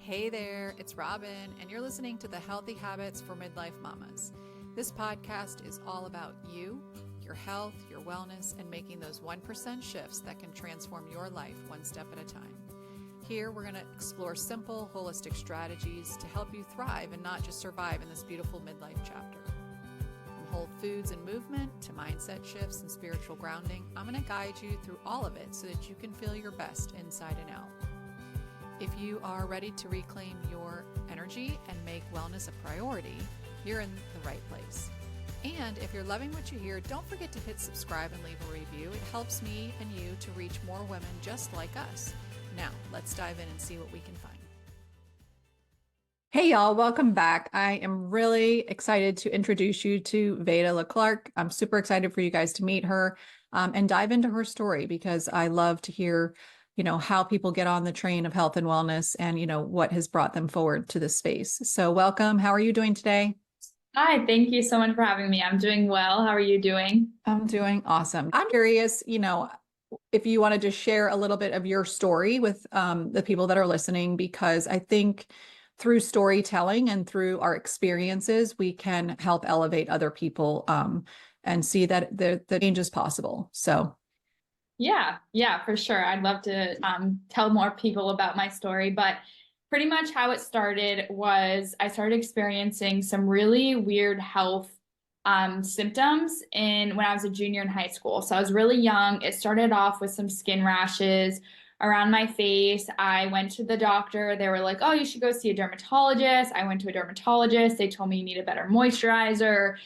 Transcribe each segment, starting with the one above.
Hey there, it's Robin, and you're listening to the Healthy Habits for Midlife Mamas. This podcast is all about you, your health, your wellness, and making those 1% shifts that can transform your life one step at a time. Here, we're going to explore simple, holistic strategies to help you thrive and not just survive in this beautiful midlife chapter. From whole foods and movement to mindset shifts and spiritual grounding, I'm going to guide you through all of it so that you can feel your best inside and out. If you are ready to reclaim your energy and make wellness a priority, you're in the right place. And if you're loving what you hear, don't forget to hit subscribe and leave a review. It helps me and you to reach more women just like us. Now, let's dive in and see what we can find. Hey y'all, welcome back. I am really excited to introduce you to Veda Leclerc. I'm super excited for you guys to meet her and dive into her story because I love to hear how people get on the train of health and wellness and, what has brought them forward to this space. So welcome. How are you doing today? Hi, thank you so much for having me. I'm doing well. How are you doing? I'm doing awesome. I'm curious, if you wanted to share a little bit of your story with the people that are listening, because I think through storytelling and through our experiences, we can help elevate other people and see that the change is possible. So Yeah, for sure. I'd love to tell more people about my story, but pretty much how it started was I started experiencing some really weird health symptoms when I was a junior in high school. So I was really young. It started off with some skin rashes around my face. I went to the doctor. They were like, oh, you should go see a dermatologist. I went to a dermatologist. They told me you need a better moisturizer.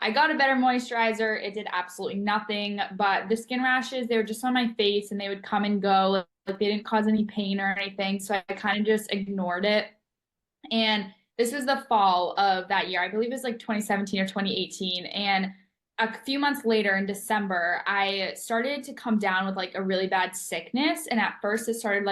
I got a better moisturizer. It did absolutely nothing, but the skin rashes, they were just on my face and they would come and go. Like they didn't cause any pain or anything. So I kind of just ignored it. And this was the fall of that year. I believe it was like 2017 or 2018. And a few months later in December, I started to come down with like a really bad sickness. And at first it started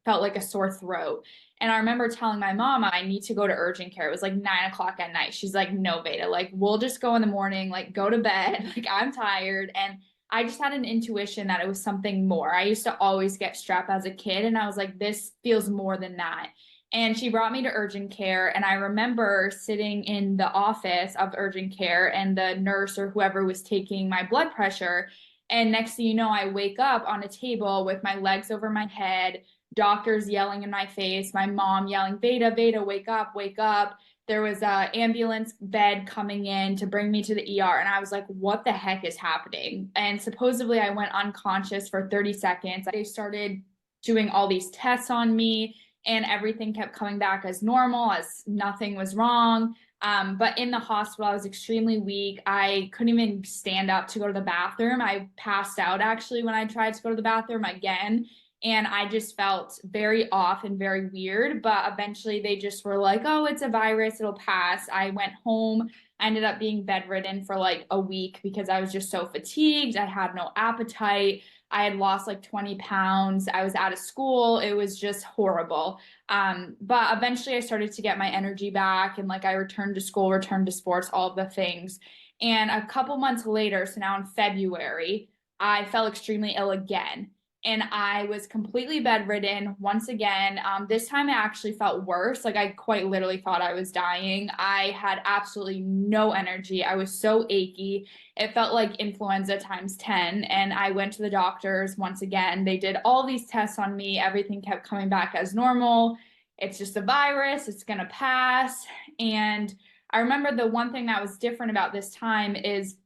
felt like a sore throat. And I remember telling my mom, I need to go to urgent care. It was like 9 o'clock at night. She's like, no, Veda, like we'll just go in the morning, like go to bed. Like I'm tired. And I just had an intuition that it was something more. I used to always get strep as a kid. And I was like, this feels more than that. And she brought me to urgent care. And I remember sitting in the office of urgent care and the nurse or whoever was taking my blood pressure. And next thing you know, I wake up on a table with my legs over my head, doctors yelling in my face, my mom yelling, Veda, Veda, wake up, wake up. There was an ambulance bed coming in to bring me to the ER. And I was like, what the heck is happening? And supposedly I went unconscious for 30 seconds. They started doing all these tests on me and everything kept coming back as normal, as nothing was wrong. But in the hospital, I was extremely weak. I couldn't even stand up to go to the bathroom. I passed out actually when I tried to go to the bathroom again. And I just felt very off and very weird. But eventually they just were like, oh, it's a virus, it'll pass. I went home. I ended up being bedridden for like a week because I was just so fatigued. I had no appetite. I had lost like 20 pounds. I was out of school. It was just horrible. But eventually I started to get my energy back and like I returned to school, returned to sports, all of the things. And a couple months later, so now in February, I fell extremely ill again. And I was completely bedridden once again. This time I actually felt worse. Like I quite literally thought I was dying. I had absolutely no energy. I was so achy. It felt like influenza times 10. And I went to the doctors once again. They did all these tests on me. Everything kept coming back as normal. It's just a virus. It's going to pass. And I remember the one thing that was different about this time is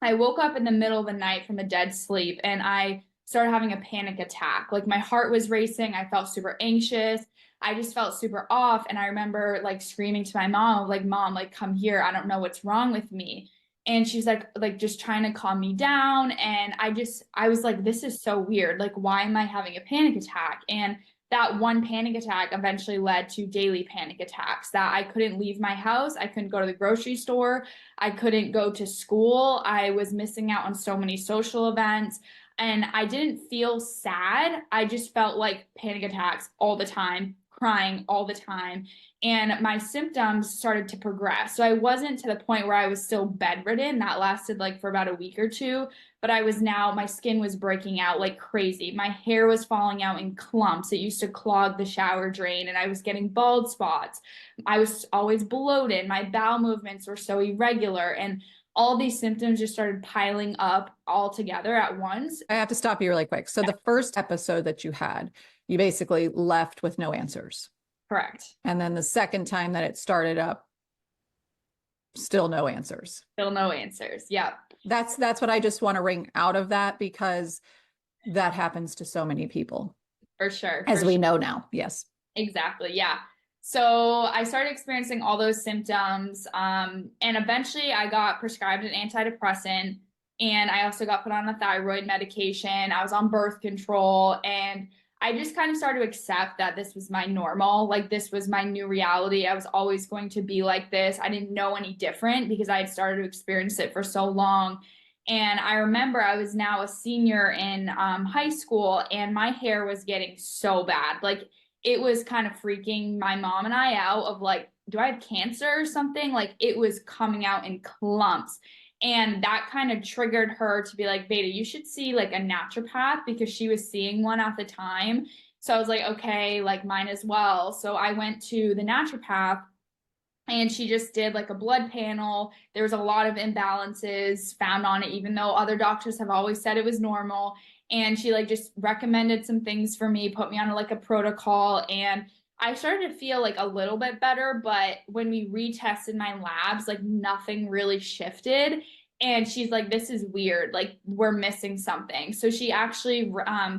I woke up in the middle of the night from a dead sleep and I started having a panic attack. Like my heart was racing. I felt super anxious. I just felt super off. And I remember like screaming to my mom, like, Mom, like come here. I don't know what's wrong with me. And she's like just trying to calm me down. And I was like, this is so weird. Like, why am I having a panic attack? And that one panic attack eventually led to daily panic attacks that I couldn't leave my house. I couldn't go to the grocery store. I couldn't go to school. I was missing out on so many social events. And I didn't feel sad. I just felt like panic attacks all the time, crying all the time. And my symptoms started to progress. So I wasn't to the point where I was still bedridden. That lasted like for about a week or two. But I was now, my skin was breaking out like crazy. My hair was falling out in clumps. It used to clog the shower drain, and I was getting bald spots. I was always bloated. My bowel movements were so irregular. And all these symptoms just started piling up all together at once. I have to stop you really quick. So the first episode that you had, you basically left with no answers. Correct. And then the second time that it started up, still no answers. Still no answers. Yeah. That's what I just want to wring out of that, because that happens to so many people. For sure. As we know now. Yes. Exactly. Yeah. So I started experiencing all those symptoms. And eventually I got prescribed an antidepressant, and I also got put on a thyroid medication. I was on birth control, and I just kind of started to accept that this was my normal, like this was my new reality. I was always going to be like this. I didn't know any different because I had started to experience it for so long. And I remember I was now a senior in high school, and my hair was getting so bad. Like, it was kind of freaking my mom and I out of like, do I have cancer or something? Like, it was coming out in clumps. And that kind of triggered her to be like, Veda, you should see like a naturopath, because she was seeing one at the time. So I was like, okay, like mine as well. So I went to the naturopath, and she just did like a blood panel. There was a lot of imbalances found on it, even though other doctors have always said it was normal. And she like just recommended some things for me, put me on like a protocol, and I started to feel like a little bit better. But when we retested my labs, like nothing really shifted. And she's like, this is weird. Like, we're missing something. So she actually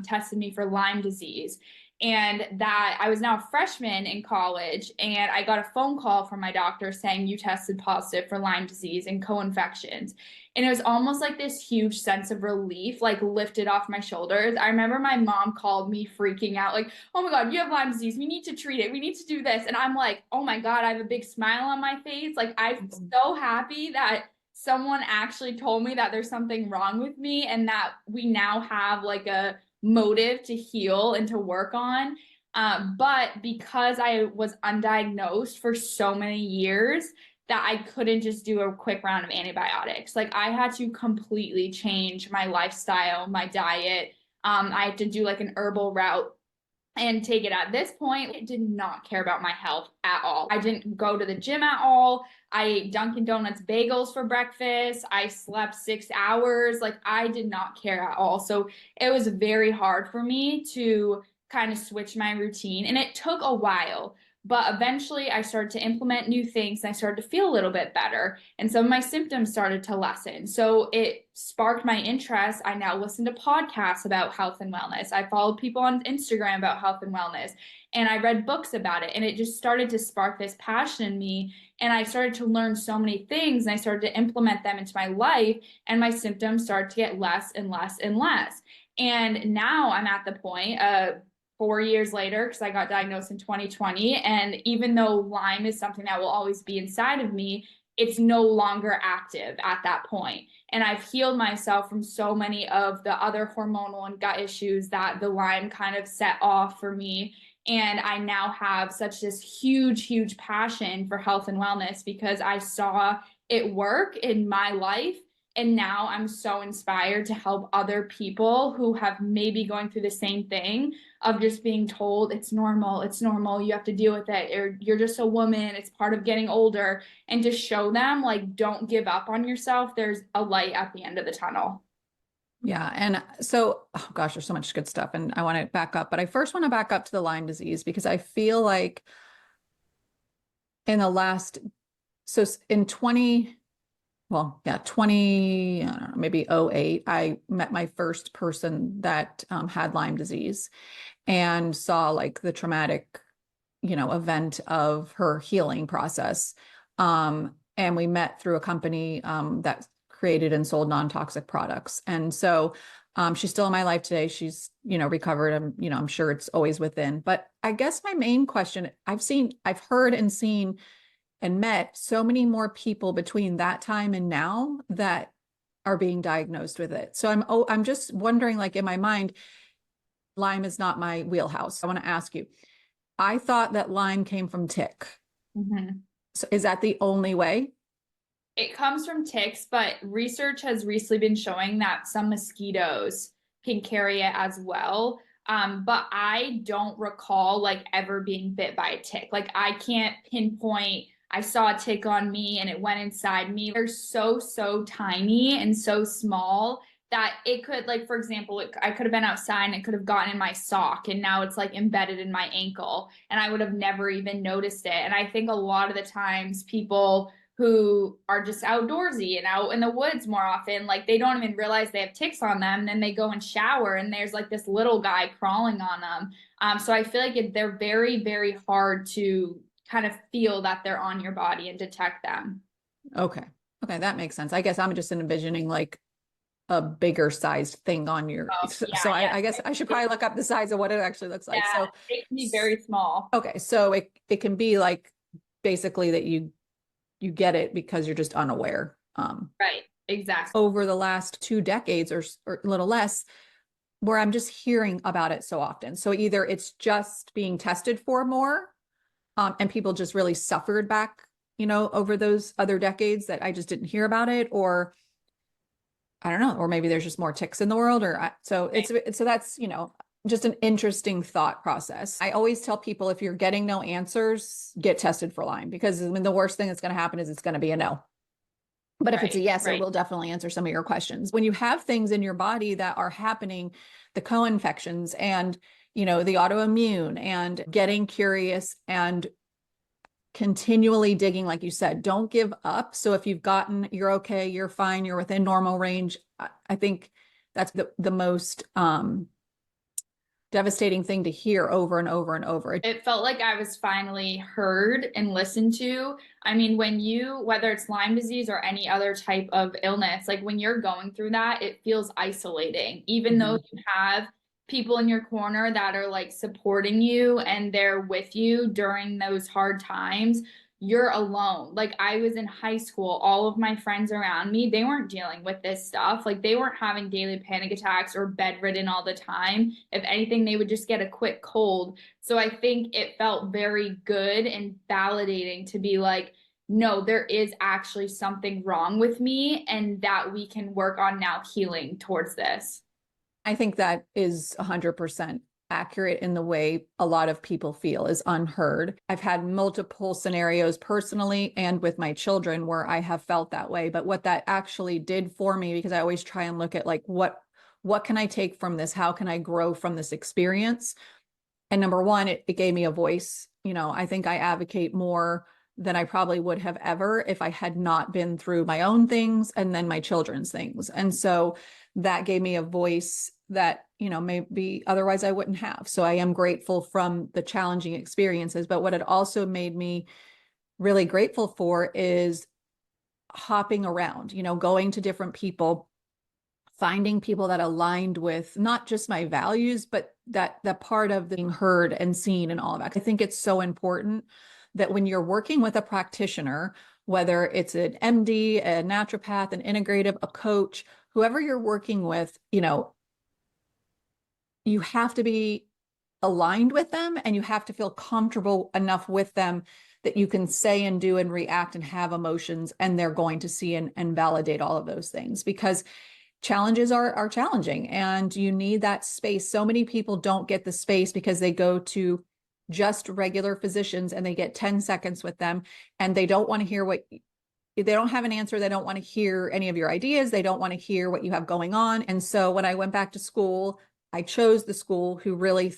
tested me for Lyme disease. And that I was now a freshman in college, and I got a phone call from my doctor saying, you tested positive for Lyme disease and co-infections. And it was almost like this huge sense of relief, like lifted off my shoulders. I remember my mom called me freaking out, like, oh my God, you have Lyme disease. We need to treat it. We need to do this. And I'm like, oh my God, I have a big smile on my face. Like, I'm so happy that someone actually told me that there's something wrong with me, and that we now have like a motive to heal and to work on. But because I was undiagnosed for so many years, that I couldn't just do a quick round of antibiotics. Like, I had to completely change my lifestyle, my diet. I had to do like an herbal route and take it. At this point, I did not care about my health at all. I didn't go to the gym at all. I ate Dunkin' Donuts bagels for breakfast. I slept 6 hours. Like, I did not care at all. So it was very hard for me to kind of switch my routine. And it took a while. But eventually I started to implement new things, and I started to feel a little bit better. And some of my symptoms started to lessen. So it sparked my interest. I now listen to podcasts about health and wellness. I followed people on Instagram about health and wellness, and I read books about it. And it just started to spark this passion in me. And I started to learn so many things, and I started to implement them into my life. And my symptoms started to get less and less and less. And now I'm at the point 4 years later, because I got diagnosed in 2020. And even though Lyme is something that will always be inside of me, it's no longer active at that point. And I've healed myself from so many of the other hormonal and gut issues that the Lyme kind of set off for me. And I now have such this huge, huge passion for health and wellness, because I saw it work in my life. And now I'm so inspired to help other people who have maybe going through the same thing, of just being told it's normal, you have to deal with it, or you're just a woman, it's part of getting older, and to show them like, don't give up on yourself. There's a light at the end of the tunnel. Yeah. And so, oh gosh, there's so much good stuff, and I want to back up, but I first want to back up to the Lyme disease, because I feel like in the last, so in 20, I don't know, maybe 08, I met my first person that had Lyme disease, and saw like the traumatic, event of her healing process. And we met through a company that created and sold non-toxic products. And so she's still in my life today. She's, recovered. I'm sure it's always within. But I guess my main question, I've heard and seen and met so many more people between that time and now that are being diagnosed with it. So I'm just wondering, like, in my mind, Lyme is not my wheelhouse. I want to ask you, I thought that Lyme came from tick. Mm-hmm. So is that the only way? It comes from ticks, but research has recently been showing that some mosquitoes can carry it as well. But I don't recall like ever being bit by a tick. Like I can't pinpoint, I saw a tick on me and it went inside me. They're so tiny and so small that it could, like, for example, I could have been outside and it could have gotten in my sock and now it's like embedded in my ankle and I would have never even noticed it. And I think a lot of the times people who are just outdoorsy and out in the woods more often, like they don't even realize they have ticks on them. And then they go and shower and there's like this little guy crawling on them. So I feel like they're very hard to kind of feel that they're on your body and detect them. Okay. Okay. That makes sense. I guess I'm just envisioning like a bigger sized thing on your, Oh, so I guess I should probably look up the size of what it actually looks like. Yeah, So it can be very small. okay. So it can be like basically that you get it because you're just unaware. Right. Exactly. Over the last 2 decades or a little less, where I'm just hearing about it so often. So either it's just being tested for more, and people just really suffered back, over those other decades that I just didn't hear about it, or I don't know, or maybe there's just more ticks in the world, so that's, just an interesting thought process. I always tell people, if you're getting no answers, get tested for Lyme, because I mean, the worst thing that's going to happen is it's going to be a no. But if it's a yes, it will definitely answer some of your questions. When you have things in your body that are happening, the co-infections and, the autoimmune, and getting curious and continually digging, like you said, don't give up. So if you're okay, you're fine, you're within normal range. I think that's the most devastating thing to hear over and over and over. It felt like I was finally heard and listened to. I mean, whether it's Lyme disease or any other type of illness, like when you're going through that, it feels isolating, even though you have people in your corner that are like supporting you and they're with you during those hard times. You're alone. Like I was in high school, all of my friends around me, they weren't dealing with this stuff. Like they weren't having daily panic attacks or bedridden all the time. If anything, they would just get a quick cold. So I think it felt very good and validating to be like, no, there is actually something wrong with me and that we can work on now healing towards this. I think that is 100% accurate in the way a lot of people feel, is unheard. I've had multiple scenarios personally and with my children where I have felt that way. But what that actually did for me, because I always try and look at like, what can I take from this? How can I grow from this experience? And number one, it gave me a voice. I think I advocate more than I probably would have ever if I had not been through my own things and then my children's things. And so that gave me a voice that, maybe otherwise I wouldn't have. So I am grateful from the challenging experiences. But what it also made me really grateful for is hopping around, going to different people, finding people that aligned with not just my values, but that part of being heard and seen and all of that. I think it's so important that when you're working with a practitioner, whether it's an MD, a naturopath, an integrative, a coach, whoever you're working with, you have to be aligned with them and you have to feel comfortable enough with them that you can say and do and react and have emotions, and they're going to see and validate all of those things, because challenges are challenging and you need that space. So many people don't get the space because they go to just regular physicians and they get 10 seconds with them and they don't want to hear they don't have an answer. They don't want to hear any of your ideas. They don't want to hear what you have going on. And so when I went back to school, I chose the school who really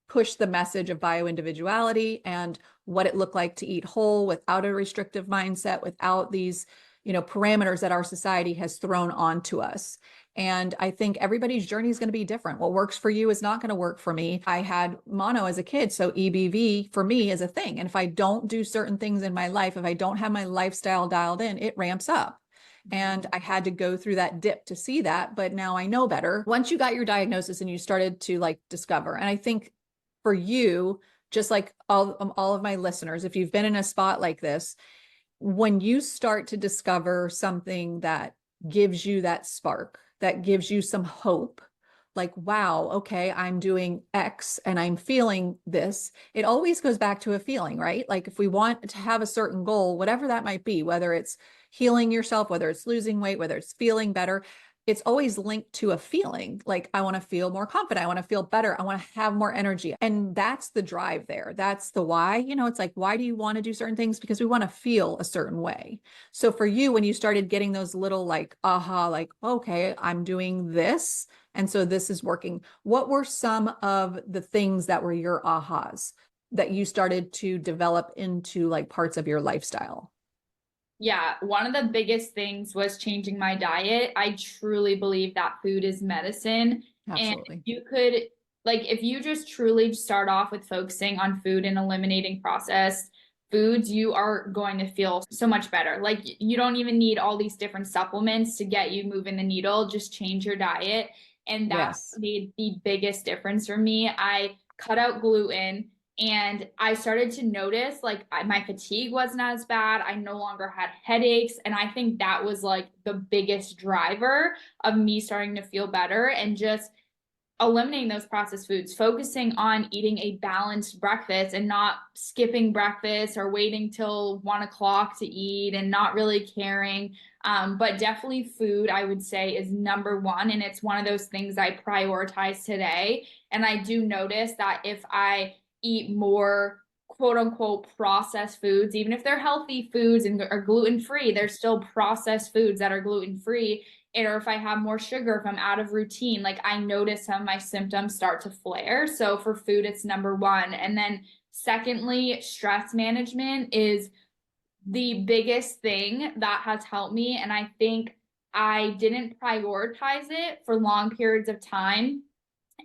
pushed the message of bioindividuality and what it looked like to eat whole without a restrictive mindset, without these, parameters that our society has thrown onto us. And I think everybody's journey is going to be different. What works for you is not going to work for me. I had mono as a kid, so EBV for me is a thing. And if I don't do certain things in my life, if I don't have my lifestyle dialed in, it ramps up. And I had to go through that dip to see that, but now I know better. Once you got your diagnosis and you started to discover, and I think for you, just like all of my listeners, if you've been in a spot like this, when you start to discover something that gives you that spark, that gives you some hope, like, wow, okay, I'm doing X and I'm feeling this. It always goes back to a feeling, right? Like if we want to have a certain goal, whatever that might be, whether it's healing yourself, whether it's losing weight, whether it's feeling better, it's always linked to a feeling. Like, I want to feel more confident. I want to feel better. I want to have more energy. And that's the drive there. That's the why. It's like, why do you want to do certain things? Because we want to feel a certain way. So for you, when you started getting those little like, aha, like, okay, I'm doing this. And so this is working. What were some of the things that were your ahas that you started to develop into like parts of your lifestyle? Yeah, one of the biggest things was changing my diet. I truly believe that food is medicine. And Absolutely. you could, like, if you just truly start off with focusing on food and eliminating processed foods, you are going to feel so much better. Like, you don't even need all these different supplements to get you moving the needle. Just change your diet. And that's Yes. made the biggest difference for me. I cut out gluten. And I started to notice like my fatigue wasn't as bad. I no longer had headaches. And I think that was like the biggest driver of me starting to feel better and just eliminating those processed foods, focusing on eating a balanced breakfast and not skipping breakfast or waiting till 1 o'clock to eat and not really caring. But definitely food, I would say, is number one. And it's one of those things I prioritize today. And I do notice that if I eat more quote unquote processed foods, even if they're healthy foods and are gluten free, they're still processed foods that are gluten free. Or if I have more sugar, if I'm out of routine, like I notice some of my symptoms start to flare. So for food, it's number one. And then secondly, stress management is the biggest thing that has helped me. And I think I didn't prioritize it for long periods of time.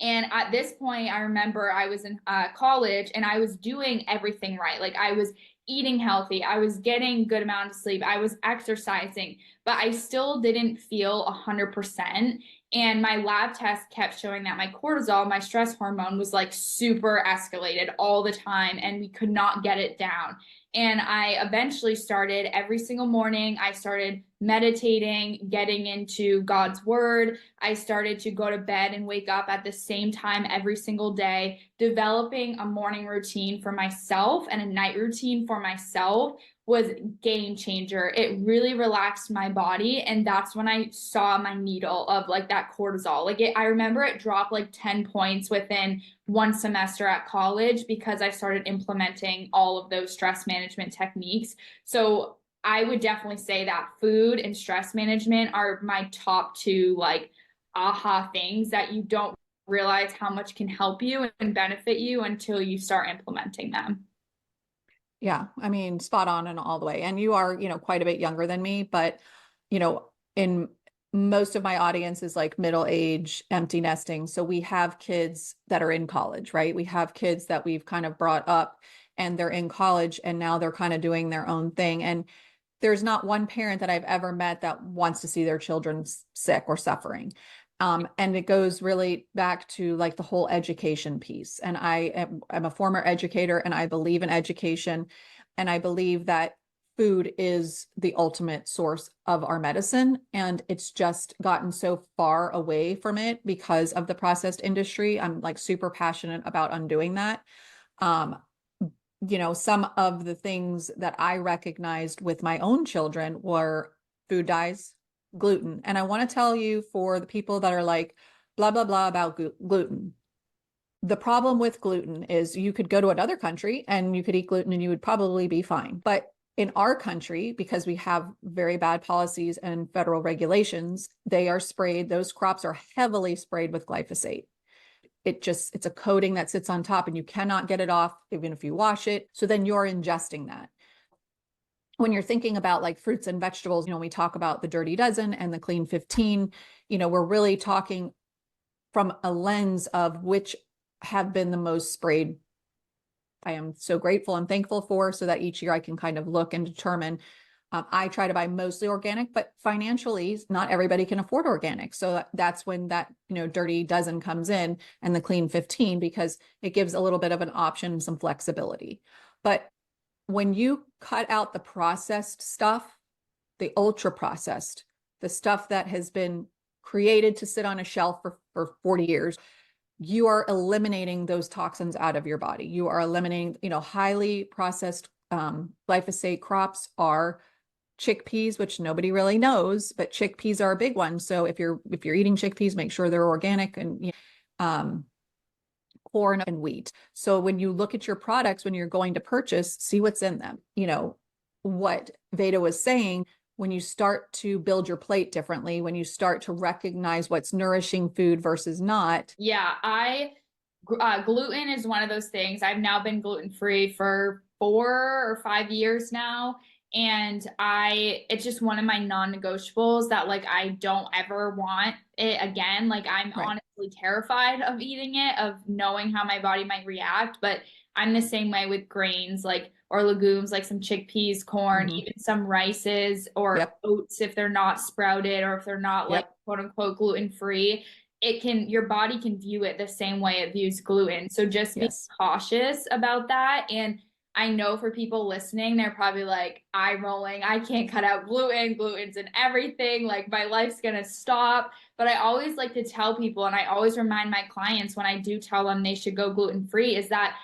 And at this point, I remember I was in college and I was doing everything right. Like I was eating healthy, I was getting good amount of sleep, I was exercising, but I still didn't feel 100%. And my lab test kept showing that my cortisol, my stress hormone, was like super escalated all the time, and we could not get it down. And I eventually started every single morning. I started meditating, getting into God's word. I started to go to bed and wake up at the same time every single day, developing a morning routine for myself and a night routine for myself was game changer. It really relaxed my body. And that's when I saw my needle of like that cortisol. I remember it dropped like 10 points within one semester at college because I started implementing all of those stress management techniques. So I would definitely say that food and stress management are my top two, like, aha things that you don't realize how much can help you and benefit you until you start implementing them. Yeah, I mean, spot on and all the way. And you are, quite a bit younger than me, but, in most of my audience is like middle age, empty nesting. So we have kids that are in college, right? We have kids that we've kind of brought up and they're in college and now they're kind of doing their own thing. And there's not one parent that I've ever met that wants to see their children sick or suffering. And it goes really back to like the whole education piece. And I'm a former educator and I believe in education. And I believe that food is the ultimate source of our medicine. And it's just gotten so far away from it because of the processed industry. I'm like super passionate about undoing that. Um, some of the things that I recognized with my own children were food dyes, gluten. And I want to tell you, for the people that are like, blah, blah, blah about gluten. The problem with gluten is you could go to another country and you could eat gluten and you would probably be fine. But in our country, because we have very bad policies and federal regulations, they are sprayed. Those crops are heavily sprayed with glyphosate. It's a coating that sits on top and you cannot get it off even if you wash it. So then you're ingesting that. When you're thinking about like fruits and vegetables, we talk about the dirty dozen and the clean 15, we're really talking from a lens of which have been the most sprayed. I am so grateful and thankful for, so that each year I can kind of look and determine. I try to buy mostly organic, but financially, not everybody can afford organic. So that's when that, dirty dozen comes in and the clean 15, because it gives a little bit of an option and some flexibility. But when you cut out the processed stuff, the ultra processed, the stuff that has been created to sit on a shelf for 40 years. You are eliminating those toxins out of your body. You are eliminating, highly processed glyphosate crops are chickpeas, which nobody really knows, but chickpeas are a big one. So if you're eating chickpeas, make sure they're organic, and corn and wheat. So when you look at your products, when you're going to purchase, see what's in them. What Veda was saying, when you start to build your plate differently, when you start to recognize what's nourishing food versus not. Yeah, gluten is one of those things. I've now been gluten-free for 4 or 5 years now. And it's just one of my non-negotiables that like, I don't ever want it again. Like I'm honestly terrified of eating it, of knowing how my body might react. But I'm the same way with grains, like, or legumes, like some chickpeas, corn, even some rices or oats, if they're not sprouted or if they're not like quote unquote gluten-free. Your body can view it the same way it views gluten. So just be cautious about that. And I know for people listening, they're probably like eye rolling. I can't cut out gluten. Gluten's in everything. Like my life's going to stop. But I always like to tell people, and I always remind my clients when I do tell them they should go gluten-free, is that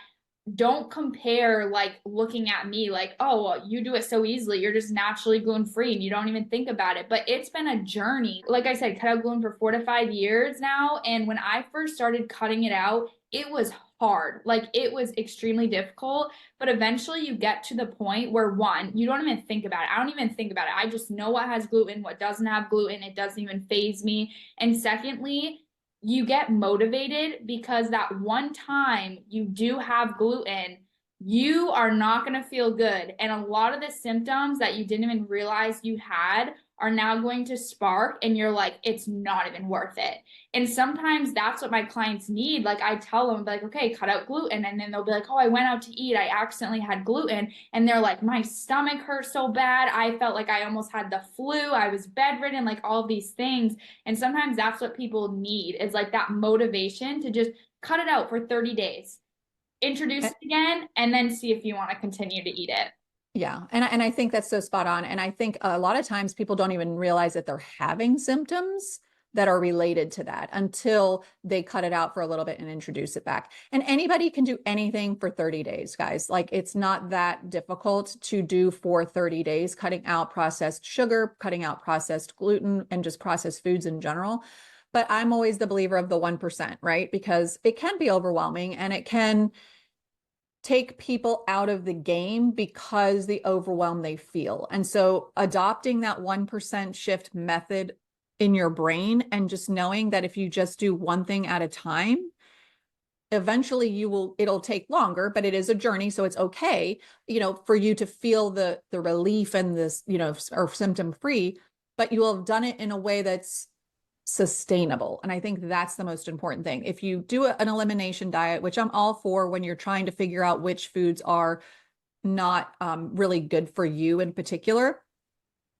don't compare like looking at me like, oh, well, you do it so easily. You're just naturally gluten-free and you don't even think about it. But it's been a journey. Like I said, cut out gluten for 4 to 5 years now. And when I first started cutting it out, it was hard. Like it was extremely difficult, but eventually you get to the point where one, you don't even think about it. I don't even think about it. I just know what has gluten, what doesn't have gluten. It doesn't even faze me. And secondly, you get motivated because that one time you do have gluten, you are not going to feel good. And a lot of the symptoms that you didn't even realize you had are now going to spark, and you're like, it's not even worth it. And sometimes that's what my clients need. Like I tell them like, okay, cut out gluten. And then they'll be like, oh, I went out to eat. I accidentally had gluten. And they're like, my stomach hurt so bad. I felt like I almost had the flu. I was bedridden, like all of these things. And sometimes that's what people need, is like that motivation to just cut it out for 30 days, introduce it again, and then see if you want to continue to eat it. Yeah. And I think that's so spot on. And I think a lot of times people don't even realize that they're having symptoms that are related to that until they cut it out for a little bit and introduce it back. And anybody can do anything for 30 days, guys. Like it's not that difficult to do for 30 days, cutting out processed sugar, cutting out processed gluten, and just processed foods in general. But I'm always the believer of the 1%, right? Because it can be overwhelming and it can take people out of the game because the overwhelm they feel. And so adopting that 1% shift method in your brain and just knowing that if you just do one thing at a time, eventually it'll take longer, but it is a journey. So it's okay, for you to feel the relief and this, or symptom free, but you will have done it in a way that's sustainable. And I think that's the most important thing. If you do an elimination diet, which I'm all for when you're trying to figure out which foods are not really good for you in particular,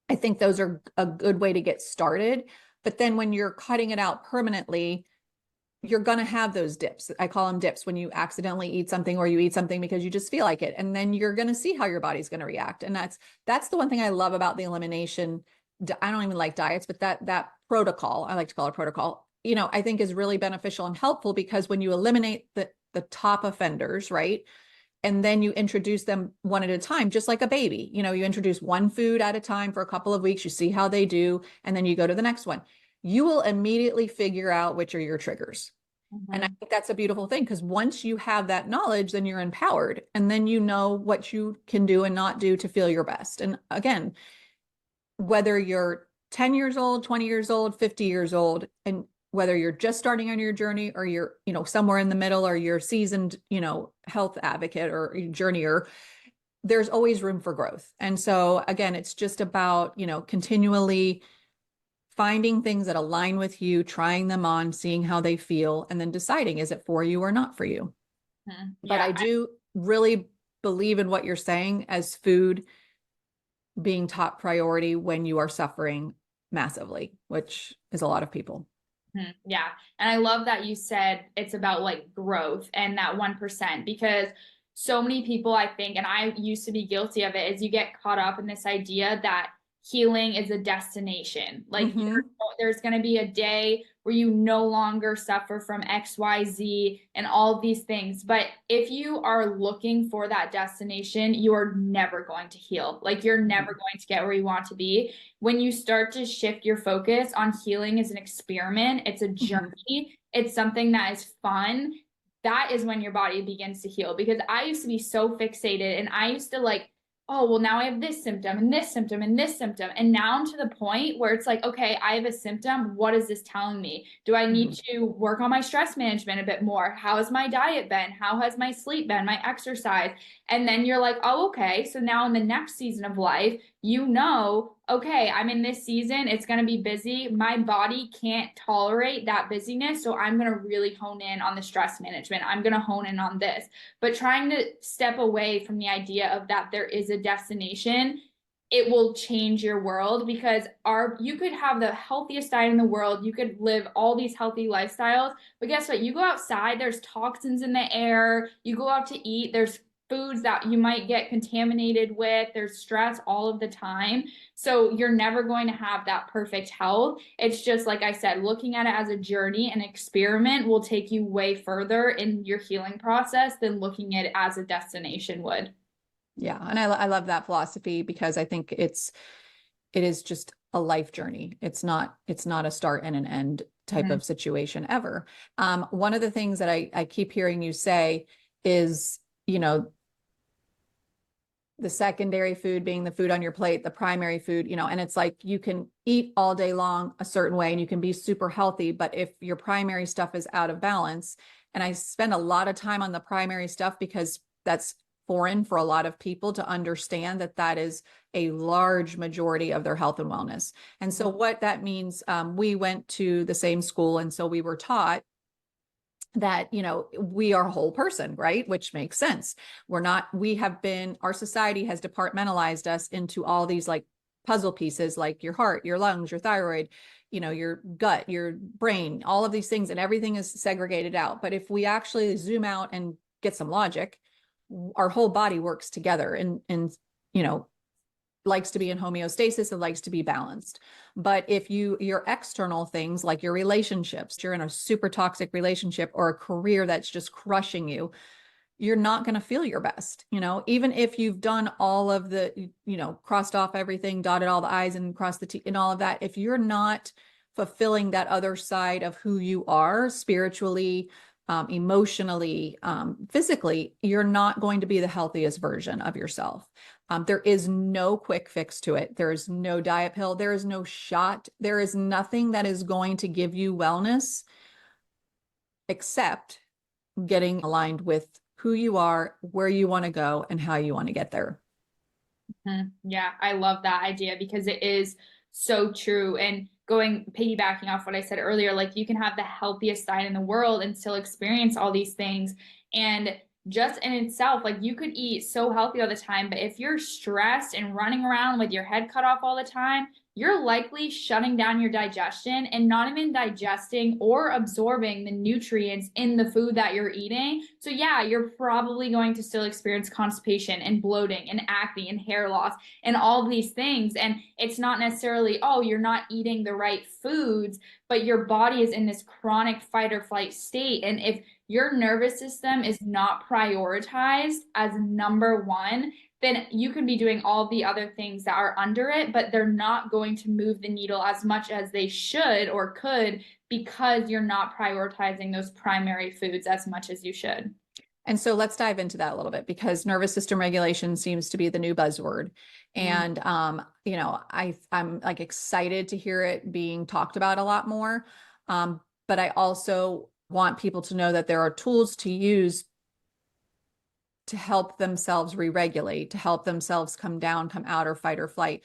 I think those are a good way to get started. But then when you're cutting it out permanently, you're going to have those dips. I call them dips, when you accidentally eat something or you eat something because you just feel like it. And then you're going to see how your body's going to react. And that's the one thing I love about the elimination. I don't even like diets, but that protocol, I like to call it protocol, I think is really beneficial and helpful, because when you eliminate the top offenders, right? And then you introduce them one at a time, just like a baby, you introduce one food at a time for a couple of weeks, you see how they do, and then you go to the next one. You will immediately figure out which are your triggers. Mm-hmm. And I think that's a beautiful thing, because once you have that knowledge, then you're empowered, and then you know what you can do and not do to feel your best. And again, whether you're 10 years old, 20 years old, 50 years old, and whether you're just starting on your journey or you're, somewhere in the middle, or you're seasoned, health advocate or journeyer, there's always room for growth. And so again, it's just about, continually finding things that align with you, trying them on, seeing how they feel, and then deciding, is it for you or not for you? Yeah. But I do really believe in what you're saying as food being top priority when you are suffering massively, which is a lot of people. Yeah. And I love that you said it's about like growth and that 1%, because so many people, I think, and I used to be guilty of it, is you get caught up in this idea that healing is a destination. Like there's going to be a day where you no longer suffer from XYZ and all of these things. But if you are looking for that destination, you are never going to heal. Like you're never going to get where you want to be. When you start to shift your focus on healing as an experiment, it's a journey. It's something that is fun. That is when your body begins to heal. Because I used to be so fixated, and I used to like, oh, well, now I have this symptom and this symptom and this symptom. And now I'm to the point where it's like, okay, I have a symptom. What is this telling me? Do I need to work on my stress management a bit more? How has my diet been? How has my sleep been? My exercise? And then you're like, oh, okay. So now in the next season of life, you know, okay, I'm in this season. It's going to be busy. My body can't tolerate that busyness. So I'm going to really hone in on the stress management. I'm going to hone in on this. But trying to step away from the idea of that there is a destination, it will change your world, because you could have the healthiest diet in the world. You could live all these healthy lifestyles. But guess what? You go outside, there's toxins in the air. You go out to eat, there's foods that you might get contaminated with. There's stress all of the time. So you're never going to have that perfect health. It's just, like I said, looking at it as a journey, an experiment will take you way further in your healing process than looking at it as a destination would. Yeah. And I love that philosophy, because I think it is just a life journey. It's not a start and an end type of situation ever. One of the things that I keep hearing you say is, the secondary food being the food on your plate, the primary food, and it's like you can eat all day long a certain way and you can be super healthy, but if your primary stuff is out of balance, and I spend a lot of time on the primary stuff because that's foreign for a lot of people to understand that is a large majority of their health and wellness. And so what that means, we went to the same school, and so we were taught that, we are a whole person, right? Which makes sense. Our society has departmentalized us into all these like puzzle pieces, like your heart, your lungs, your thyroid, your gut, your brain, all of these things, and everything is segregated out. But if we actually zoom out and get some logic, our whole body works together and likes to be in homeostasis and likes to be balanced. But if your external things, like your relationships, you're in a super toxic relationship or a career that's just crushing you, you're not going to feel your best. Even if you've done all of the, crossed off everything, dotted all the I's and crossed the T and all of that, if you're not fulfilling that other side of who you are spiritually, emotionally, physically, you're not going to be the healthiest version of yourself. There is no quick fix to it. There is no diet pill. There is no shot. There is nothing that is going to give you wellness except getting aligned with who you are, where you want to go, and how you want to get there. Yeah, I love that idea, because it is so true. And piggybacking off what I said earlier, like you can have the healthiest diet in the world and still experience all these things. And just in itself, like you could eat so healthy all the time, but if you're stressed and running around with your head cut off all the time, you're likely shutting down your digestion and not even digesting or absorbing the nutrients in the food that you're eating. So yeah, you're probably going to still experience constipation and bloating and acne and hair loss and all these things. And it's not necessarily, oh, you're not eating the right foods, but your body is in this chronic fight or flight state. And if your nervous system is not prioritized as number one, then you can be doing all the other things that are under it, but they're not going to move the needle as much as they should or could, because you're not prioritizing those primary foods as much as you should. And so let's dive into that a little bit, because nervous system regulation seems to be the new buzzword. And, I'm like excited to hear it being talked about a lot more. But I also want people to know that there are tools to use to help themselves re-regulate, to help themselves come down, come out, or fight or flight.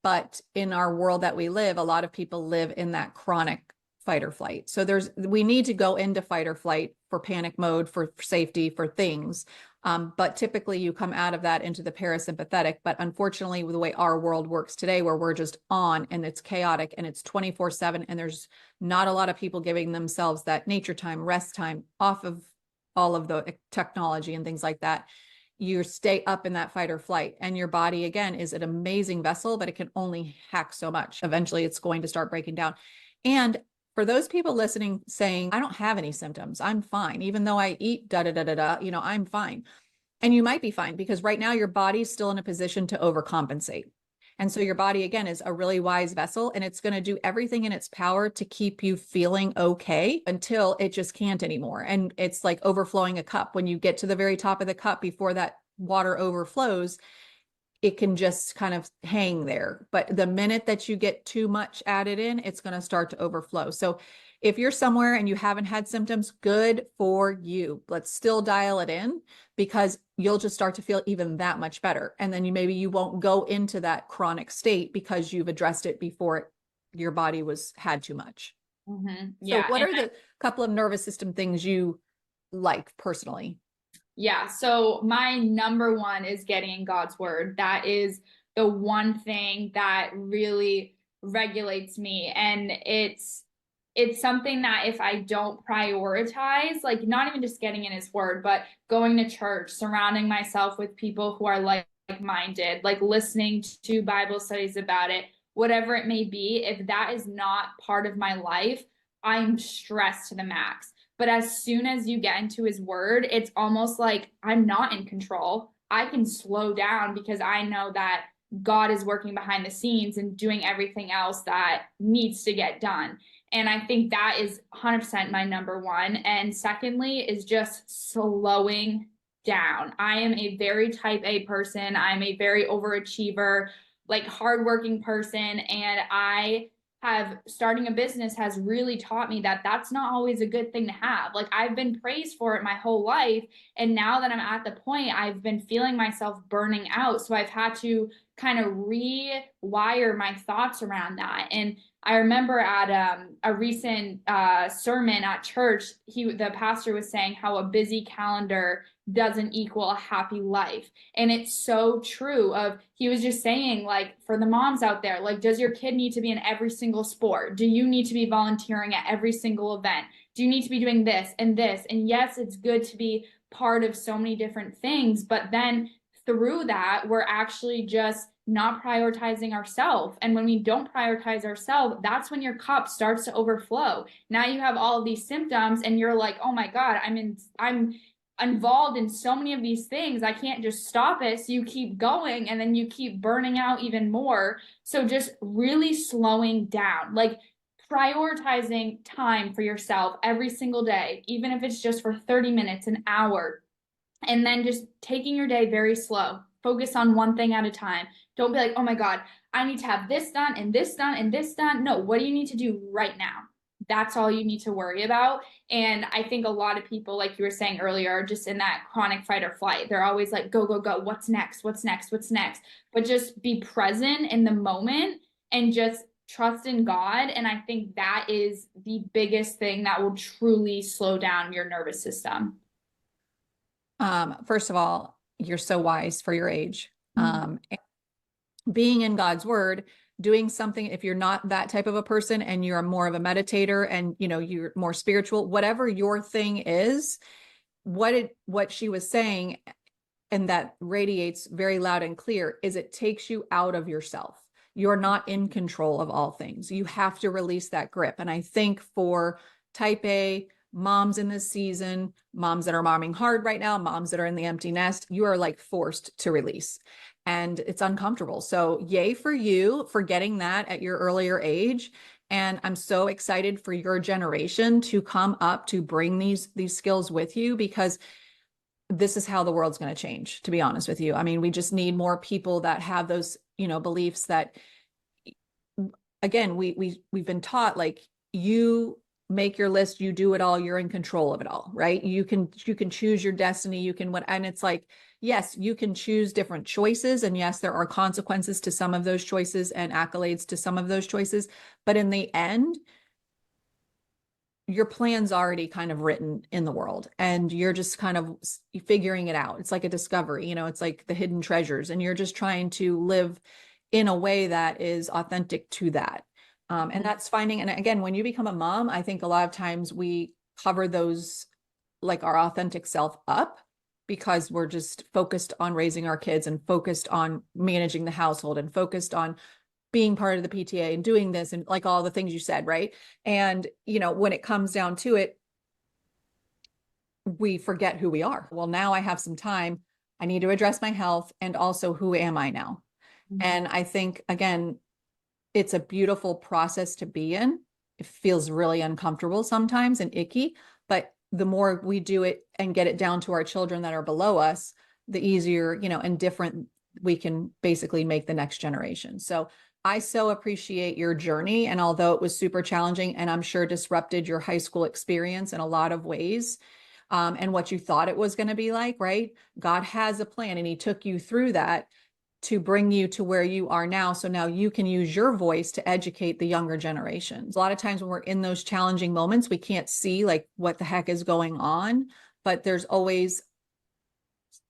But in our world that we live, a lot of people live in that chronic fight or flight. So we need to go into fight or flight for panic mode, for safety, for things. But typically you come out of that into the parasympathetic. But unfortunately, with the way our world works today, where we're just on and it's chaotic and it's 24/7, and there's not a lot of people giving themselves that nature time, rest time, off of all of the technology and things like that, you stay up in that fight or flight. And your body, again, is an amazing vessel, but it can only hack so much. Eventually, it's going to start breaking down. And for those people listening saying, I don't have any symptoms, I'm fine, even though I eat da da da da da, I'm fine. And you might be fine because right now your body's still in a position to overcompensate. And so your body, again, is a really wise vessel, and it's going to do everything in its power to keep you feeling okay until it just can't anymore. And it's like overflowing a cup. When you get to the very top of the cup before that water overflows, it can just kind of hang there. But the minute that you get too much added in, it's going to start to overflow. So if you're somewhere and you haven't had symptoms, good for you. Let's still dial it in, because you'll just start to feel even that much better. And then maybe you won't go into that chronic state because you've addressed it before your body had too much. Yeah. So what are the couple of nervous system things you like personally? Yeah. So my number one is getting in God's word. That is the one thing that really regulates me. And it's something that if I don't prioritize, like not even just getting in his word, but going to church, surrounding myself with people who are like-minded, like listening to Bible studies about it, whatever it may be, if that is not part of my life, I'm stressed to the max. But as soon as you get into his word, it's almost like I'm not in control. I can slow down because I know that God is working behind the scenes and doing everything else that needs to get done. And I think that is 100% my number one. And secondly is just slowing down. I am a very type A person. I'm a very overachiever, like hardworking person. And starting a business has really taught me that that's not always a good thing to have. Like I've been praised for it my whole life. And now that I'm at the point, I've been feeling myself burning out. So I've had to kind of rewire my thoughts around that. And I remember at a recent sermon at church, the pastor was saying how a busy calendar doesn't equal a happy life. And it's so true. He was just saying, like, for the moms out there, like, does your kid need to be in every single sport? Do you need to be volunteering at every single event? Do you need to be doing this and this? And yes, it's good to be part of so many different things, but then through that, we're actually just not prioritizing ourselves. And when we don't prioritize ourselves, that's when your cup starts to overflow. Now you have all of these symptoms and you're like, oh my God, I'm involved in so many of these things. I can't just stop it. So you keep going and then you keep burning out even more. So just really slowing down, like prioritizing time for yourself every single day, even if it's just for 30 minutes, an hour. And then just taking your day very slow. Focus on one thing at a time. Don't be like, oh my God, I need to have this done and this done and this done. No, what do you need to do right now? That's all you need to worry about. And I think a lot of people, like you were saying earlier, are just in that chronic fight or flight. They're always like, go, go, go. What's next? What's next? What's next? But just be present in the moment and just trust in God. And I think that is the biggest thing that will truly slow down your nervous system. First of all, you're so wise for your age. Being in God's word, doing something, if you're not that type of a person and you're more of a meditator and you're more spiritual, whatever your thing is, what she was saying, and that radiates very loud and clear, is it takes you out of yourself. You're not in control of all things. You have to release that grip. And I think for type A moms in this season, moms that are momming hard right now, moms that are in the empty nest, you are like forced to release. And it's uncomfortable. So yay for you for getting that at your earlier age. And I'm so excited for your generation to come up to bring these skills with you, because this is how the world's going to change, to be honest with you. I mean, we just need more people that have those, beliefs that, again, we've been taught, like, you make your list, you do it all, you're in control of it all, right? You can choose your destiny, and it's like, yes, you can choose different choices. And yes, there are consequences to some of those choices and accolades to some of those choices. But in the end, your plan's already kind of written in the world and you're just kind of figuring it out. It's like a discovery, it's like the hidden treasures, and you're just trying to live in a way that is authentic to that. And that's finding, and again, when you become a mom, I think a lot of times we cover those, like our authentic self up, because we're just focused on raising our kids and focused on managing the household and focused on being part of the PTA and doing this and like all the things you said, right? And, when it comes down to it, we forget who we are. Well, now I have some time. I need to address my health and also who am I now? Mm-hmm. And I think, again, it's a beautiful process to be in. It feels really uncomfortable sometimes and icky, but the more we do it and get it down to our children that are below us, the easier, and different we can basically make the next generation. So I so appreciate your journey. And although it was super challenging and I'm sure disrupted your high school experience in a lot of ways, and what you thought it was going to be like, right? God has a plan and he took you through that to bring you to where you are now. So now you can use your voice to educate the younger generations. A lot of times when we're in those challenging moments, we can't see like what the heck is going on, but there's always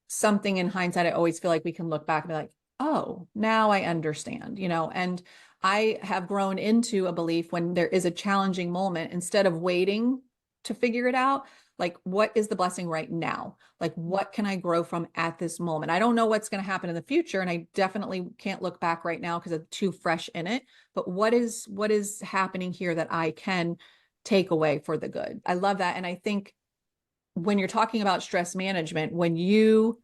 something in hindsight. I always feel like we can look back and be like, oh, now I understand, and I have grown into a belief when there is a challenging moment, instead of waiting to figure it out, like, what is the blessing right now? Like, what can I grow from at this moment? I don't know what's going to happen in the future. And I definitely can't look back right now because I'm too fresh in it. But what is happening here that I can take away for the good? I love that. And I think when you're talking about stress management, when you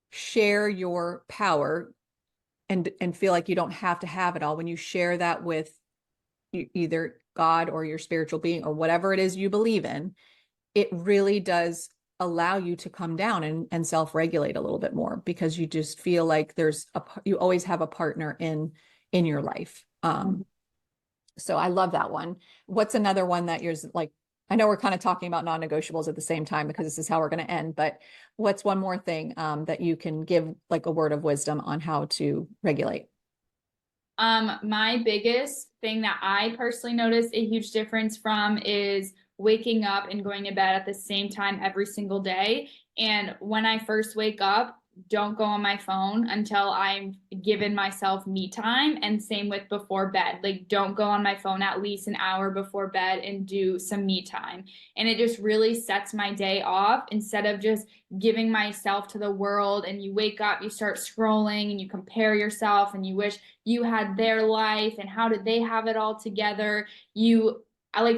share your power and feel like you don't have to have it all, when you share that with either God or your spiritual being or whatever it is you believe in, it really does allow you to come down and self-regulate a little bit more, because you just feel like you always have a partner in your life. So I love that one. What's another one that you're like, I know we're kind of talking about non-negotiables at the same time because this is how we're going to end, but what's one more thing that you can give like a word of wisdom on how to regulate? My biggest thing that I personally noticed a huge difference from is waking up and going to bed at the same time every single day. And when I first wake up, don't go on my phone until I'm given myself me time. And same with before bed. Like, don't go on my phone at least an hour before bed and do some me time. And it just really sets my day off, instead of just giving myself to the world. And you wake up, you start scrolling and you compare yourself and you wish you had their life and how did they have it all together.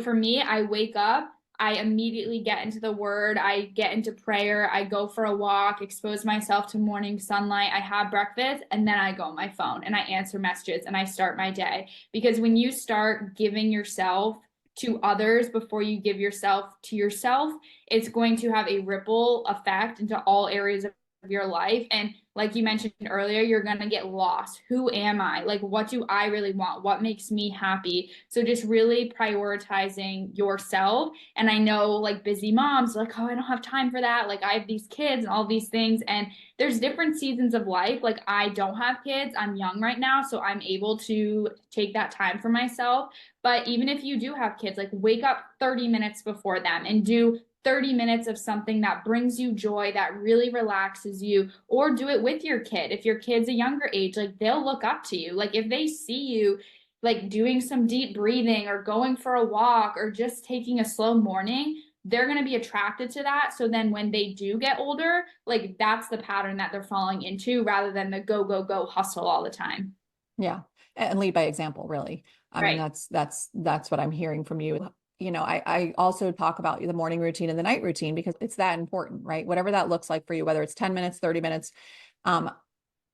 For me, I wake up, I immediately get into the word, I get into prayer, I go for a walk, expose myself to morning sunlight, I have breakfast, and then I go on my phone and I answer messages and I start my day. Because when you start giving yourself to others before you give yourself to yourself, it's going to have a ripple effect into all areas of your life. And like you mentioned earlier, you're going to get lost. Who am I? Like, what do I really want? What makes me happy? So just really prioritizing yourself. And I know like busy moms, like, oh, I don't have time for that. Like, I have these kids and all these things. And there's different seasons of life. Like, I don't have kids. I'm young right now, so I'm able to take that time for myself. But even if you do have kids, like, wake up 30 minutes before them and do 30 minutes of something that brings you joy, that really relaxes you, or do it with your kid. If your kid's a younger age, like, they'll look up to you. Like, if they see you like doing some deep breathing or going for a walk or just taking a slow morning, they're going to be attracted to that. So then when they do get older, like, that's the pattern that they're falling into, rather than the go, go, go hustle all the time. Yeah. And lead by example, really. I mean, that's what I'm hearing from you. I also talk about the morning routine and the night routine because it's that important, right? Whatever that looks like for you, whether it's 10 minutes, 30 minutes.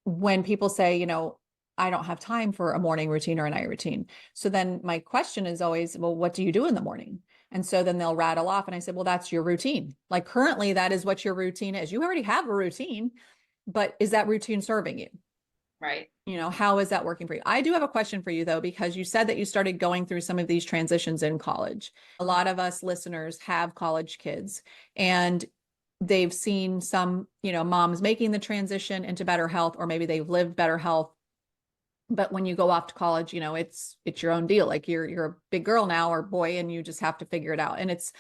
When people say, I don't have time for a morning routine or a night routine. So then my question is always, well, what do you do in the morning? And so then they'll rattle off. And I said, well, that's your routine. Like, currently that is what your routine is. You already have a routine, but is that routine serving you? Right. How is that working for you? I do have a question for you though, because you said that you started going through some of these transitions in college. A lot of us listeners have college kids and they've seen some, moms making the transition into better health, or maybe they've lived better health. But when you go off to college, it's your own deal. Like, you're a big girl now or boy, and you just have to figure it out. And it's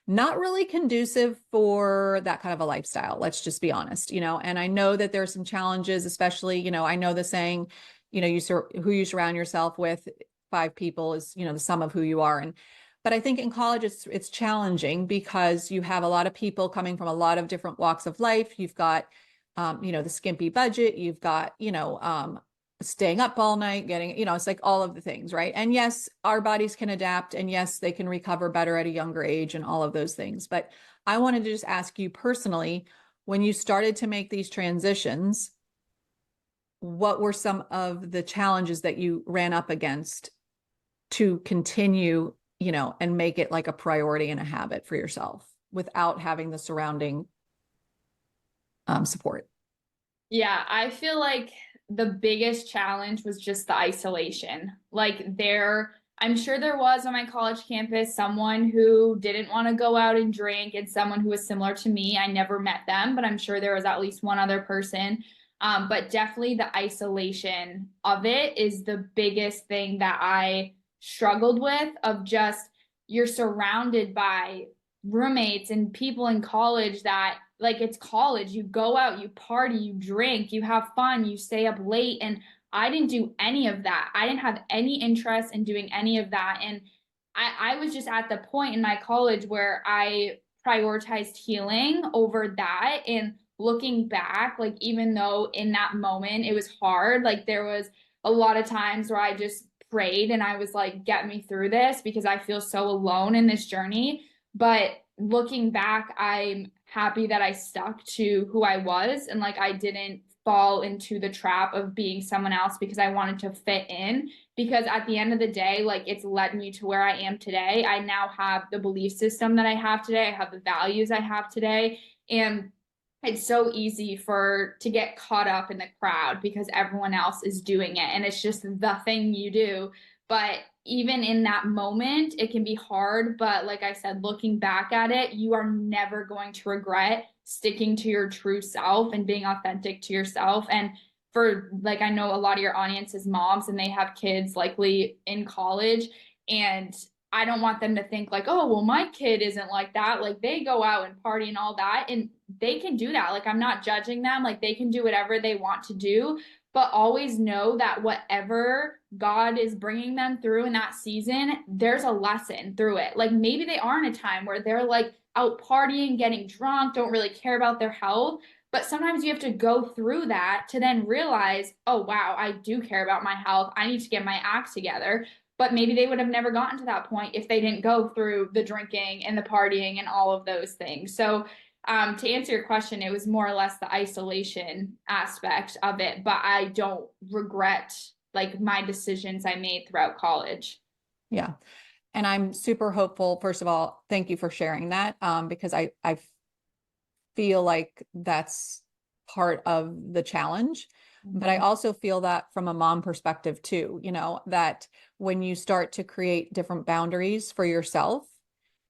not really conducive for that kind of a lifestyle. Let's just be honest, and I know that there are some challenges, especially, I know the saying, who you surround yourself with, 5 people is, the sum of who you are. And But I think in college it's challenging because you have a lot of people coming from a lot of different walks of life. You've got, the skimpy budget. You've got, staying up all night, getting, it's like all of the things, right? And yes, our bodies can adapt, and yes, they can recover better at a younger age and all of those things. But I wanted to just ask you personally, when you started to make these transitions, what were some of the challenges that you ran up against to continue, and make it like a priority and a habit for yourself without having the surrounding support? Yeah, I feel like the biggest challenge was just the isolation. I'm sure there was on my college campus someone who didn't want to go out and drink and someone who was similar to me. I never met them, but I'm sure there was at least one other person. But definitely the isolation of it is the biggest thing that I struggled with, of just, you're surrounded by roommates and people in college that, like, it's college, you go out, you party, you drink, you have fun, you stay up late. And I didn't do any of that. I didn't have any interest in doing any of that. And I was just at the point in my college where I prioritized healing over that. And looking back, like, even though in that moment it was hard, like, there was a lot of times where I just prayed and I was like, get me through this, because I feel so alone in this journey. But looking back, I'm happy that I stuck to who I was, and like, I didn't fall into the trap of being someone else because I wanted to fit in. Because at the end of the day, like, it's led me to where I am today. I now have the belief system that I have today. I have the values I have today. And it's so easy to get caught up in the crowd because everyone else is doing it and it's just the thing you do. But even in that moment, it can be hard. But like I said, looking back at it, you are never going to regret sticking to your true self and being authentic to yourself. And for, like, I know a lot of your audience is moms and they have kids likely in college, and I don't want them to think like, oh, well, my kid isn't like that. Like, they go out and party and all that, and they can do that. Like, I'm not judging them. Like, they can do whatever they want to do, but always know that whatever God is bringing them through in that season, there's a lesson through it. Like, maybe they are in a time where they're like out partying, getting drunk, don't really care about their health. But sometimes you have to go through that to then realize, oh, wow, I do care about my health. I need to get my act together. But maybe they would have never gotten to that point if they didn't go through the drinking and the partying and all of those things. So to answer your question, it was more or less the isolation aspect of it, but I don't regret like my decisions I made throughout college. Yeah. And I'm super hopeful. First of all, thank you for sharing that, because I feel like that's part of the challenge. But I also feel that from a mom perspective too, that when you start to create different boundaries for yourself,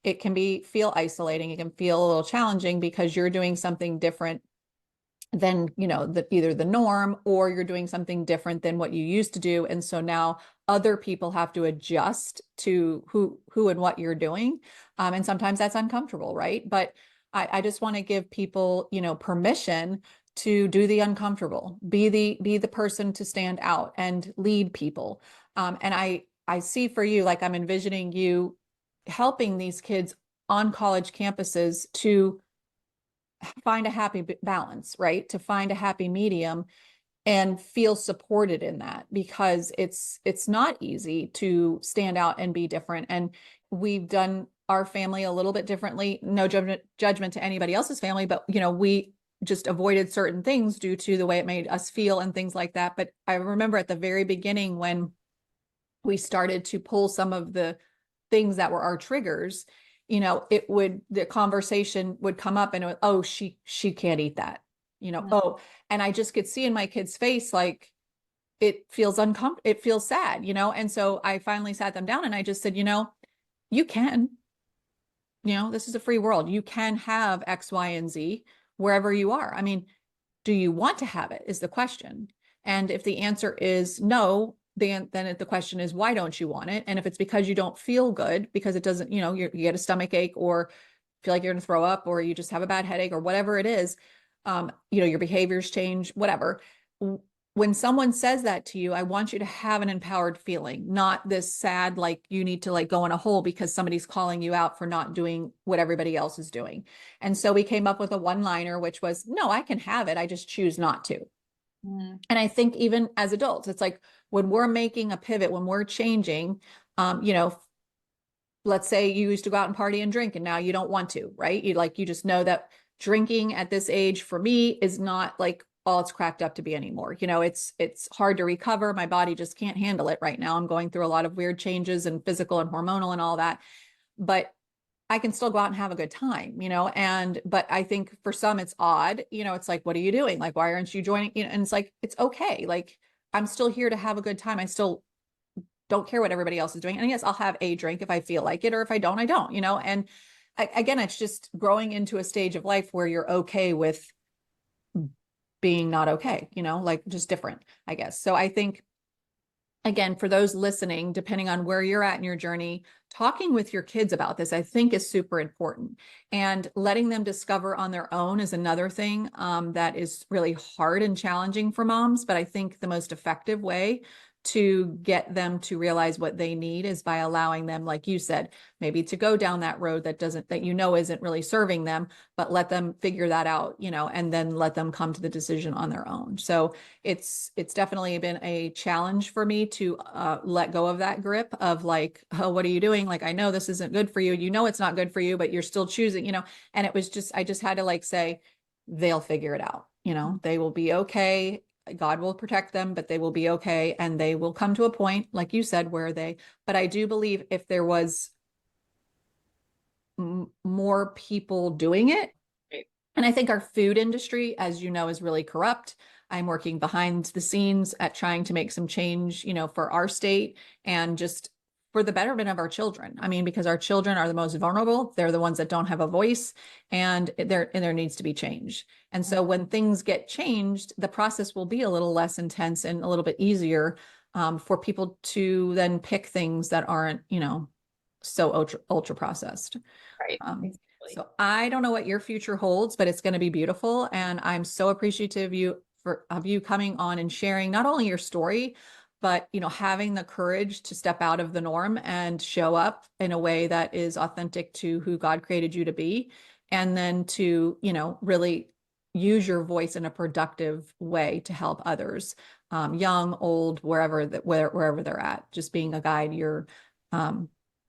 it can feel isolating. It can feel a little challenging because you're doing something different than, either the norm, or you're doing something different than what you used to do. And so now other people have to adjust to who and what you're doing. And sometimes that's uncomfortable, right? But I just want to give people, permission to do the uncomfortable, be the person to stand out and lead people. And I see for you, like, I'm envisioning you helping these kids on college campuses to find a happy balance, right? To find a happy medium and feel supported in that, because it's not easy to stand out and be different. And we've done our family a little bit differently. No judgment to anybody else's family, but we just avoided certain things due to the way it made us feel and things like that. But I remember at the very beginning when we started to pull some of the things that were our triggers, the conversation would come up and oh, she can't eat that, oh, and I just could see in my kid's face, like, it feels uncomfortable, it feels sad, and so I finally sat them down and I just said, you can, this is a free world. You can have X, Y, and Z wherever you are. I mean, do you want to have it is the question. And if the answer is no, then the question is, why don't you want it? And if it's because you don't feel good, because it doesn't, you get a stomach ache, or feel like you're going to throw up, or you just have a bad headache, or whatever it is, your behaviors change, whatever. What when someone says that to you, I want you to have an empowered feeling, not this sad, like you need to like go in a hole because somebody's calling you out for not doing what everybody else is doing. And so we came up with a one-liner, which was, no, I can have it. I just choose not to. And I think even as adults, it's like when we're making a pivot, when we're changing, you know, let's say you used to go out and party and drink and now you don't want to, right? You just know that drinking at this age for me is not like all it's cracked up to be anymore. You know, it's hard to recover. My body just can't handle it right now. I'm going through a lot of weird changes and physical and hormonal and all that, but I can still go out and have a good time, you know, but I think for some it's odd, you know, it's like, what are you doing? Like, why aren't you joining? You know, and it's like, it's okay. Like, I'm still here to have a good time. I still don't care what everybody else is doing. And yes, I'll have a drink if I feel like it, or if I don't, I don't, you know, and again, it's just growing into a stage of life where you're okay with being not okay, you know, like just different, I guess. So I think, again, for those listening, depending on where you're at in your journey, talking with your kids about this, I think is super important. And letting them discover on their own is another thing that is really hard and challenging for moms. But I think the most effective way to get them to realize what they need is by allowing them, like you said, maybe to go down that road that you know isn't really serving them, but let them figure that out, you know, and then let them come to the decision on their own. So it's definitely been a challenge for me to let go of that grip of like, oh, what are you doing? Like, I know this isn't good for you. You know, it's not good for you, but you're still choosing, you know, and it was just, I just had to like say, they'll figure it out. You know, they will be okay. God will protect them, but they will be okay. And they will come to a point, like you said, but I do believe if there was more people doing it, Right. and I think our food industry, as you know, is really corrupt. I'm working behind the scenes at trying to make some change, you know, for our state and just for the betterment of our children. I mean, because our children are the most vulnerable. They're the ones that don't have a voice, and there needs to be change. And so when things get changed, the process will be a little less intense and a little bit easier for people to then pick things that aren't, you know, so ultra processed. Right. Exactly. So I don't know what your future holds, but it's going to be beautiful. And I'm so appreciative of you coming on and sharing not only your story, but, you know, having the courage to step out of the norm and show up in a way that is authentic to who God created you to be. And then to, you know, really use your voice in a productive way to help others, young, old, wherever they're at. Just being a guide, you're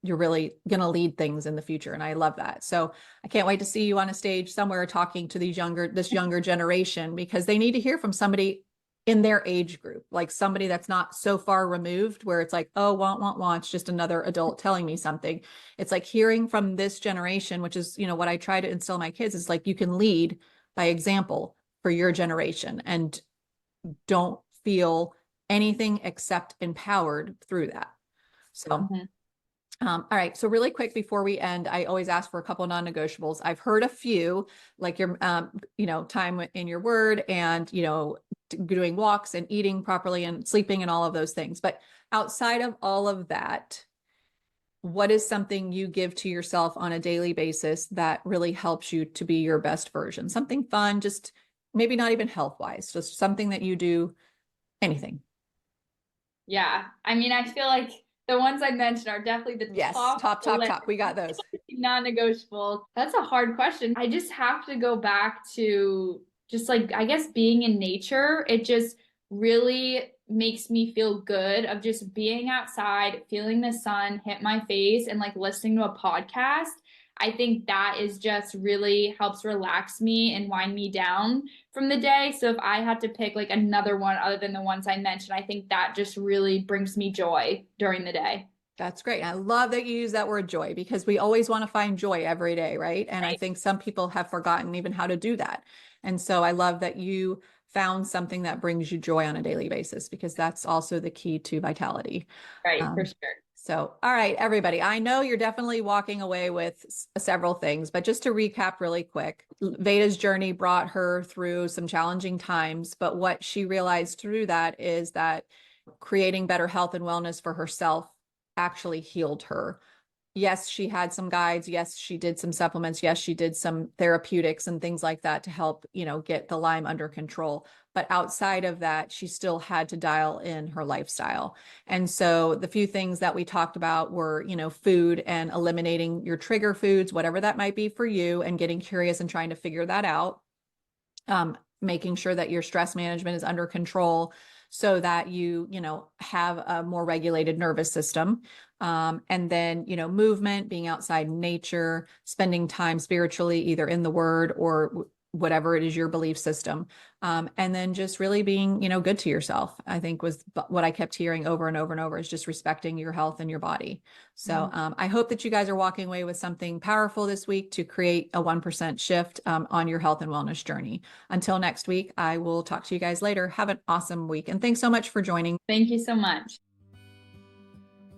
really going to lead things in the future. And I love that. So I can't wait to see you on a stage somewhere talking to this younger generation, because they need to hear from somebody in their age group, like somebody that's not so far removed where it's like, oh, want, it's just another adult telling me something. It's like hearing from this generation, which is, you know, what I try to instill in my kids is like, you can lead by example for your generation and don't feel anything except empowered through that. So all right. So really quick before we end, I always ask for a couple of non-negotiables. I've heard a few, like your, you know, time in your word and, you know, doing walks and eating properly and sleeping and all of those things. But outside of all of that, what is something you give to yourself on a daily basis that really helps you to be your best version? Something fun, just maybe not even health-wise, just something that you do, anything. Yeah. I mean, I feel like the ones I mentioned are definitely the Yes, top. top. We got those. Non-negotiable. That's a hard question. I just have to go back to just like, I guess being in nature. It just really makes me feel good of just being outside, feeling the sun hit my face and like listening to a podcast. I think that is just really helps relax me and wind me down from the day. So if I had to pick like another one other than the ones I mentioned, I think that just really brings me joy during the day. That's great. I love that you use that word joy, because we always want to find joy every day, right? And I think some people have forgotten even how to do that. And so I love that you found something that brings you joy on a daily basis, because that's also the key to vitality. Right, for sure. So, all right, everybody, I know you're definitely walking away with several things, but just to recap really quick, Veda's journey brought her through some challenging times, but what she realized through that is that creating better health and wellness for herself actually healed her Yes, she had some guides. Yes, she did some supplements. Yes, she did some therapeutics and things like that to help, get the Lyme under control. But outside of that, she still had to dial in her lifestyle. And so the few things that we talked about were, food and eliminating your trigger foods, whatever that might be for you, and getting curious and trying to figure that out. Making sure that your stress management is under control so that you have a more regulated nervous system. And then, movement, being outside in nature, spending time spiritually, either in the word or whatever it is, your belief system. And then just really being, good to yourself, I think was what I kept hearing over and over and over, is just respecting your health and your body. So I hope that you guys are walking away with something powerful this week to create a 1% shift on your health and wellness journey. Until next week, I will talk to you guys later. Have an awesome week. And thanks so much for joining. Thank you so much.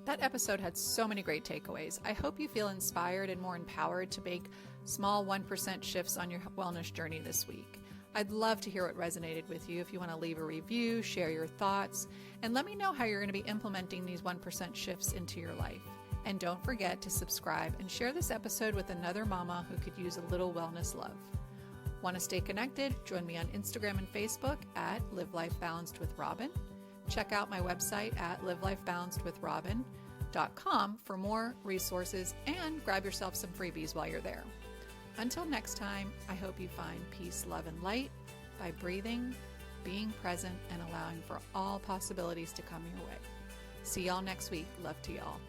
That episode had so many great takeaways. I hope you feel inspired and more empowered to make small 1% shifts on your wellness journey this week. I'd love to hear what resonated with you. If you want to leave a review, share your thoughts, and let me know how you're going to be implementing these 1% shifts into your life. And don't forget to subscribe and share this episode with another mama who could use a little wellness love. Want to stay connected? Join me on Instagram and Facebook at Live Life Balanced with Robin. Check out my website at livelifebalancedwithrobin.com for more resources, and grab yourself some freebies while you're there. Until next time, I hope you find peace, love, and light by breathing, being present, and allowing for all possibilities to come your way. See y'all next week. Love to y'all.